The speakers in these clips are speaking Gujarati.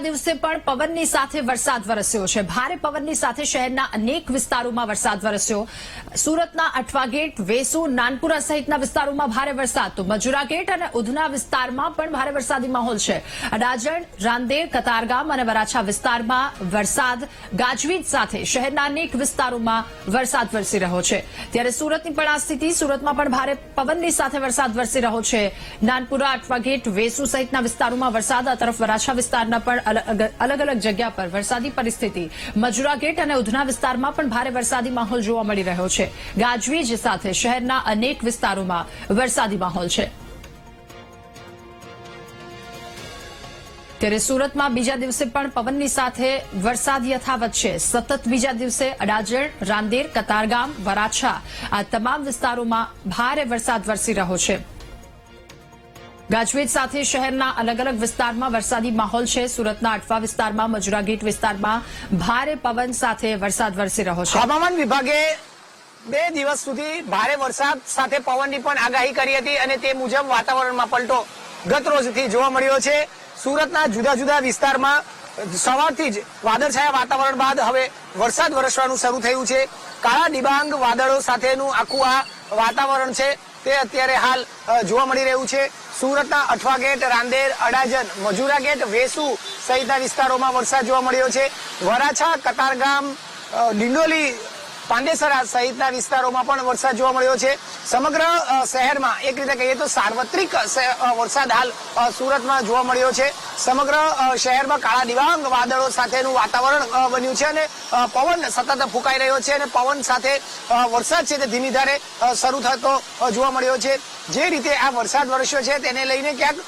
દિવસે પણ પવનની સાથે વરસાદ વરસ્યો છે। ભારે પવનની સાથે શહેરના અનેક વિસ્તારોમાં વરસાદ વરસ્યો। સુરતના અઠવા ગેટ, વેસુ, નાનપુરા સહિતના વિસ્તારોમાં ભારે વરસાદ, તો મજુરા ગેટ અને ઉધના વિસ્તારમાં પણ ભારે વરસાદી માહોલ છે। અડાજણ, રાંદેર, કતારગામ અને વરાછા વિસ્તારમાં વરસાદ, ગાજવીજ સાથે શહેરના અનેક વિસ્તારોમાં વરસાદ વરસી રહ્યો છે। ત્યારે સુરતની પણ આ સ્થિતિ, સુરતમાં પણ ભારે પવનની સાથે વરસાદ વરસી રહ્યો છે। નાનપુરા, અઠવા ગેટ, વેસુ સહિતના વિસ્તારોમાં વરસાદ, આ તરફ વરાછા વિસ્તારના પણ અલગ અલગ જગ્યા પર વરસાદી પરિસ્થિતિ। મજુરા ગેટ અને ઉધના વિસ્તારમાં પણ ભારે વરસાદી માહોલ જોવા મળી રહ્યો છે। ગાજવીજ સાથે શહેરના અનેક વિસ્તારોમાં વરસાદી માહોલ છે। ત્યારે સુરતમાં બીજા દિવસે પણ પવનની સાથે વરસાદ યથાવત છે। સતત બીજા દિવસે અડાજણ, રાંદેર, કતારગામ, વરાછા આ તમામ વિસ્તારોમાં ભારે વરસાદ વરસી રહ્યો છે। ગાજવીજ સાથે શહેરના અલગ અલગ વિસ્તારમાં વરસાદી માહોલ છે। સુરતના અઠવા વિસ્તારમાં, મજુરા ગેટ વિસ્તારમાં ભારે પવન સાથે વરસાદ વરસી રહ્યો છે। હવામાન વિભાગે 2 દિવસ સુધી ભારે વરસાદ સાથે પવનની પણ આગાહી કરી હતી અને તે મુજબ વાતાવરણમાં પલટો ગત રોજથી જોવા મળ્યો છે। સુરતના જુદા જુદા વિસ્તારમાં સવારથી જ વાદળછાયા વાતાવરણ બાદ હવે વરસાદ વરસવાનું શરૂ થયું છે। કાળા ડિબાંગ વાદળો સાથેનું આખું આ વાતાવરણ છે તે અત્યારે હાલ જોવા મળી રહ્યું છે। સુરતના અઠવા ગેટ, રાંદેર, અડાજણ, મજુરા ગેટ, વેસુ સહિતના વિસ્તારોમાં વરસાદ જોવા મળ્યો છે। વરાછા, કતારગામ, ડિંડોલી, પાંડેસરા સહિતના વિસ્તારોમાં પણ વરસાદ જોવા મળ્યો છે। સમગ્ર શહેરમાં એક રીતે કહીએ તો સાર્વત્રિક વરસાદ હાલ સુરતમાં જોવા મળ્યો છે। સમગ્ર શહેરમાં કાળા ડિબાંગ વાદળો સાથેનું વાતાવરણ બન્યું છે અને પવન સતત ફૂંકાઈ રહ્યો છે અને પવન સાથે વરસાદ છે તે ધીમી ધારે શરૂ થતો જોવા મળ્યો છે। જે રીતે આ વરસાદ વરસ્યો છે તેને લઈને ક્યાંક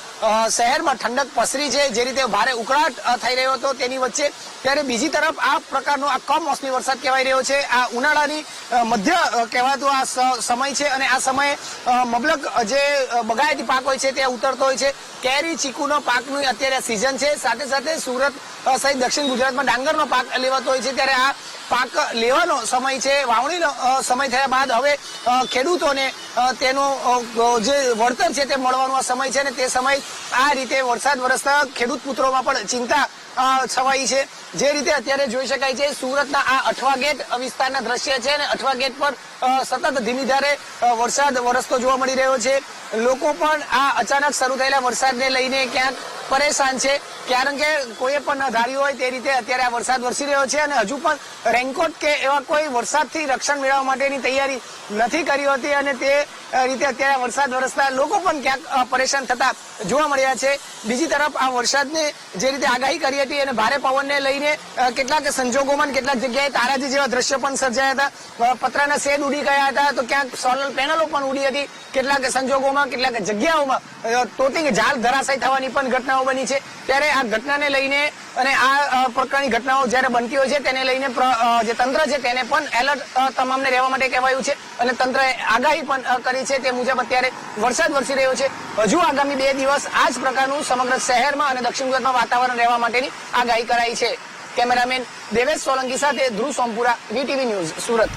શહેરમાં ઠંડક પસરી છે, જે રીતે ભારે ઉકળાટ થઈ રહ્યો હતો તેની વચ્ચે, ત્યારે બીજી તરફ આ પ્રકારનો આ કમોસમી વરસાદ કહેવાઈ રહ્યો છે। આ ઉનાળાની મધ્ય કહેવાતો આ સમય છે અને આ સમયે મબલક જે બગાયતી પાક હોય છે તે ઉતરતો હોય છે। કેરી, ચીકુનો પાકની અત્યારે સિઝન છે, સાથે સાથે સુરત સહિત દક્ષિણ ગુજરાતમાં ડાંગરનો પાક લેવાતો હોય છે, ત્યારે આ પાક લેવાનો સમય છે। વાવણીનો સમય થયા બાદ હવે ખેડૂતોને તેનો જે વળતર છે તે મળવાનો સમય છે અને તે સમય આ રીતે વરસાદ વરસતા ખેડૂત પુત્રોમાં પણ ચિંતા છવાઈ છે। જે રીતે અત્યારે જોઈ શકાય છે સુરતના આ અઠવા ગેટ વિસ્તારના દ્રશ્ય છે અને અઠવા ગેટ પર સતત ધીમી ધારે વરસાદ વરસતો જોવા મળી રહ્યો છે। લોકો પણ આ અચાનક શરૂ થયેલા વરસાદને લઈને ક્યાંક પરેશાન છે, કારણ કે કોઈએ પણ ન ધાર્યું હોય તે રીતે અત્યારે આ વરસાદ વરસી રહ્યો છે અને હજુ પણ રેનકોટ કે એવા કોઈ વરસાદથી રક્ષણ મેળવવા માટેની તૈયારી નથી કરી હતી અને તે રીતે અત્યારે વરસાદ વરસતા લોકો પણ ક્યાંક પરેશાન થતા જોવા મળ્યા છે। બીજી તરફ આ વરસાદને જે રીતે આગાહી કરી હતી અને ભારે પવનને લઈને કેટલાક સંજોગોમાં કેટલાક જગ્યાએ તારાજી જેવા દ્રશ્યો પણ સર્જાયા હતા। પતરાના શેડ ઉડી ગયા હતા, તો ક્યાંક સોલર પેનલો પણ ઉડી હતી। કેટલાક સંજોગોમાં કેટલાક જગ્યાઓમાં તોતિંગ ઝાડ ધરાશાયી થવાની પણ ઘટનાઓ બની છે। ત્યારે આ ઘટનાને લઈને અને આ પ્રકારની ઘટનાઓ જ્યારે બનતી હોય છે તેને લઈને જે તંત્ર છે તેને પણ એલર્ટ તમામને રહેવા માટે કહેવાયું છે અને તંત્રએ આગાહી પણ કરી છે। તે મુજબ અત્યારે વરસાદ વરસી રહ્યો છે। હજુ આગામી 2 દિવસ આ જ પ્રકારનું સમગ્ર શહેરમાં અને દક્ષિણ ગુજરાતમાં વાતાવરણ રહેવા માટેની આગાહી કરાઈ છે। કેમેરામેન દેવેશ સોલંકી સાથે ધ્રુવ સોમપુરા, વીટીવી ન્યૂઝ, સુરત।